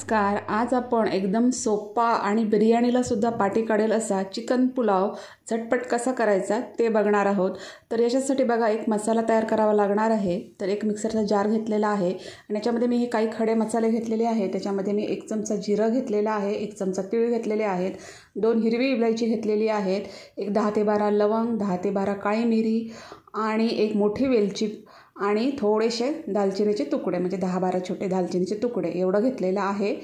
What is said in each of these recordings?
नमस्कार। आज आपण एकदम सोपा आणि बिर्याणीला सुद्धा पाठी काढेल असा चिकन पुलाव झटपट कसा करायचा ते बघणार आहोत। तर याच्यासाठी बघा एक मसाला तयार करावा लागणार आहे। तर एक मिक्सरचा जार घेतलेला आहे आणि याच्यामध्ये मी काही खडे मसाले घेतलेले आहेत। त्याच्यामध्ये मी 1 चमचा जिरं घेतलेला आहे, 1 चमचा तीळ घेतलेले आहेत, 2 हिरवी इलायची घेतलेली आहेत, एक 10 ते 12 लवंग, 10 ते 12 काळी मिरी आणि एक मोठी वेलची आणि थोडेसे दालचिनीचे तुकडे म्हणजे 10-12 छोटे दालचिनीचे तुकडे एवढं घेतलेलं आहे।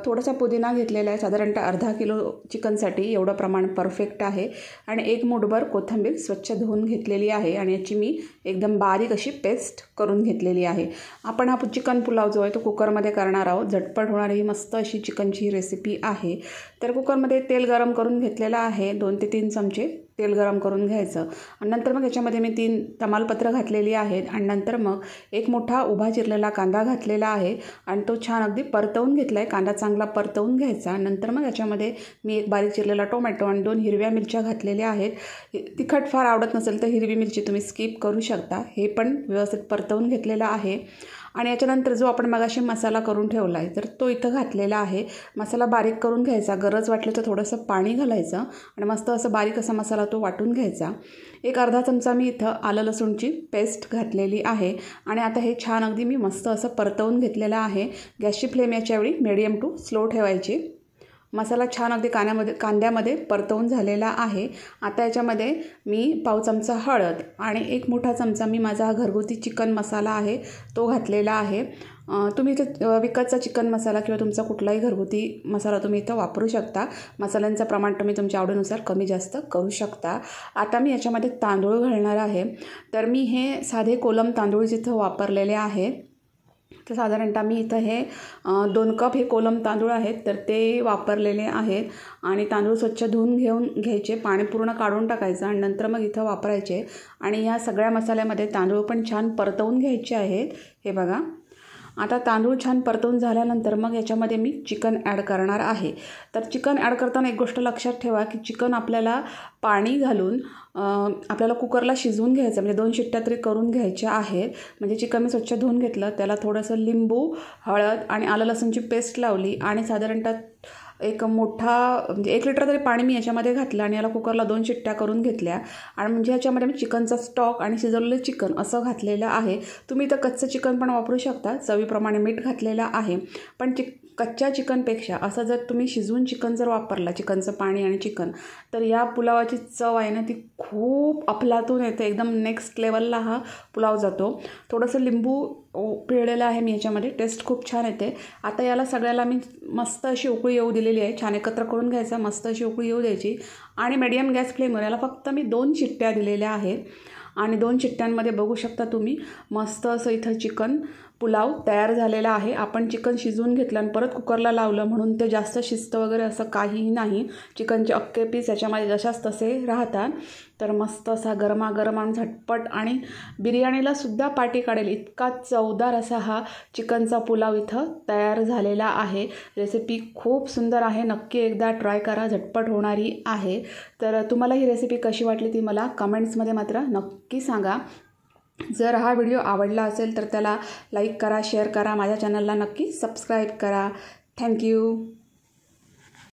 थोडासा पुदिना घेतलेला आहे, साधारणतः अर्धा किलो चिकनसाठी एवढं प्रमाण परफेक्ट आहे। आणि एक मूठभर कोथिंबीर स्वच्छ धुवून घेतलेली आहे आणि याची मी एकदम बारीक अशी पेस्ट करून घेतलेली आहे। आपण हा चिकन पुलाव जो आहे तो कुकरमध्ये करणार आहोत। झटपट होणारी मस्त अशी चिकनची रेसिपी आहे। तर कुकरमध्ये तेल गरम करून घेतलेलं आहे, 2 ते 3 चमचे तेल गरम करून घ्यायचं आणि नंतर मग याच्यामध्ये मी 3 तमालपत्र घातलेली आहेत आणि नंतर मग एक मोठा उभा चिरलेला कांदा घातलेला आहे आणि तो छान अगदी परतवून घेतला आहे। कांदा चांगला परतवून घ्यायचा। नंतर मग याच्यामध्ये मी एक बारीक चिरलेला टोमॅटो आणि 2 हिरव्या मिरच्या घातलेल्या आहेत। तिखट फार आवडत नसेल तर हिरवी मिरची तुम्ही स्किप करू शकता। हे पण व्यवस्थित परतवून घेतलेलं आहे आणि याच्यानंतर जो आपण मगाशी मसाला करून ठेवला आहे तर तो इथं घातलेला आहे। मसाला बारीक करून घ्यायचा, गरज वाटलं तर थोडंसं पाणी घालायचं आणि मस्त असं बारीक असा मसाला तो वाटून घ्यायचा। एक अर्धा चमचा मी इथं आलं लसूणची पेस्ट घातलेली आहे आणि आता हे छान अगदी मी मस्त असं परतवून घेतलेलं आहे। गॅसची फ्लेम याच्यावेळी मीडियम टू स्लो ठेवायची। मसाला छान अगदी कांद्यामध्ये परतवून झालेला आहे। आता याच्यामध्ये मी पाव चमचा हळद आणि एक मोठा चमचा मी माझा घरगुती चिकन मसाला आहे तो घातलेला आहे। तुम्ही इथं विकतचा चिकन मसाला किंवा तुमचा कुठलाही घरगुती मसाला तुम्ही इथं वापरू शकता। मसाल्यांचं प्रमाण तुम्ही तुमच्या आवडीनुसार कमी जास्त करू शकता। आता मी याच्यामध्ये तांदूळ घालणार आहे। तर मी हे साधे कोलम तांदूळ जिथं वापरलेले आहेत। तर साधारणतः मी इथं हे 2 कप हे कोलम तांदूळ आहेत तर ते वापरलेले आहेत आणि तांदूळ स्वच्छ धुवून घ्यायचे, पाणी पूर्ण काढून टाकायचं आणि नंतर मग इथं वापरायचे आणि या सगळ्या मसाल्यामध्ये तांदूळ पण छान परतवून घ्यायचे आहेत। हे बघा, आता तांदूळ छान परतवून झाल्यानंतर मग याच्यामध्ये मी चिकन ॲड करणार आहे। तर चिकन ॲड करताना एक गोष्ट लक्षात ठेवा की चिकन आपल्याला पाणी घालून आपल्याला कुकरला शिजवून घ्यायचं, म्हणजे 2 शिट्ट्या तरी करून घ्यायच्या आहेत। म्हणजे चिकन मी स्वच्छ धुवून घेतलं, त्याला थोडंसं लिंबू, हळद आणि आलं लसूणची पेस्ट लावली आणि साधारणतः एक मोठा म्हणजे 1 लिटर तरी पाणी मी याच्यामध्ये घातलं आणि याला कुकरला 2 शिट्ट्या करून घेतल्या आणि म्हणजे याच्यामध्ये मी चिकनचा स्टॉक आणि शिजवलेलं चिकन असं घातलेलं आहे। तुम्ही इथं कच्चं चिकन पण वापरू शकता, चवीप्रमाणे मीठ घातलेलं आहे। पण कच्च्या चिकनपेक्षा असं जर तुम्ही शिजवून चिकन जर वापरला, चिकनचं पाणी आणि चिकन, तर या पुलावाची चव आहे ना ती खूप अफलातून येते, एकदम नेक्स्ट लेवलला हा पुलाव जातो। थोडंसं लिंबू पिळलेलं आहे मी याच्यामध्ये, टेस्ट खूप छान येते। आता याला सगळ्याला मी मस्त अशी उकळी येऊ दिलेली आहे, छान एकत्र करून घ्यायचा, मस्त अशी उकळी येऊ द्यायची आणि मीडियम गॅस फ्लेमवर याला फक्त मी 2 शिट्ट्या दिलेल्या आहेत आणि 2 शिट्ट्यांमध्ये बघू शकता तुम्ही मस्त असं इथं चिकन पुलाव तयार झालेला आहे। आपण चिकन शिजवून घेतलं आणि परत कुकरला लावलं म्हणून ते जास्त शिजतं वगैरे असं काहीही नाही। चिकनचे अख्खे पीस याच्यामध्ये जशाच तसे राहतात। तर मस्त असा गरमागरम आणि झटपट आणि बिर्याणीला सुद्धा पाठी काढेल इतका चवदार असा हा चिकनचा पुलाव इथं तयार झालेला आहे। रेसिपी खूप सुंदर आहे, नक्की एकदा ट्राय करा, झटपट होणारी आहे। तर तुम्हाला ही रेसिपी कशी वाटली ती मला कमेंट्समध्ये मात्र नक्की सांगा। जर हा व्हिडिओ आवडला असेल तर त्याला लाईक करा, शेअर करा, माझ्या चॅनलला नक्की सबस्क्राईब करा। थँक्यू।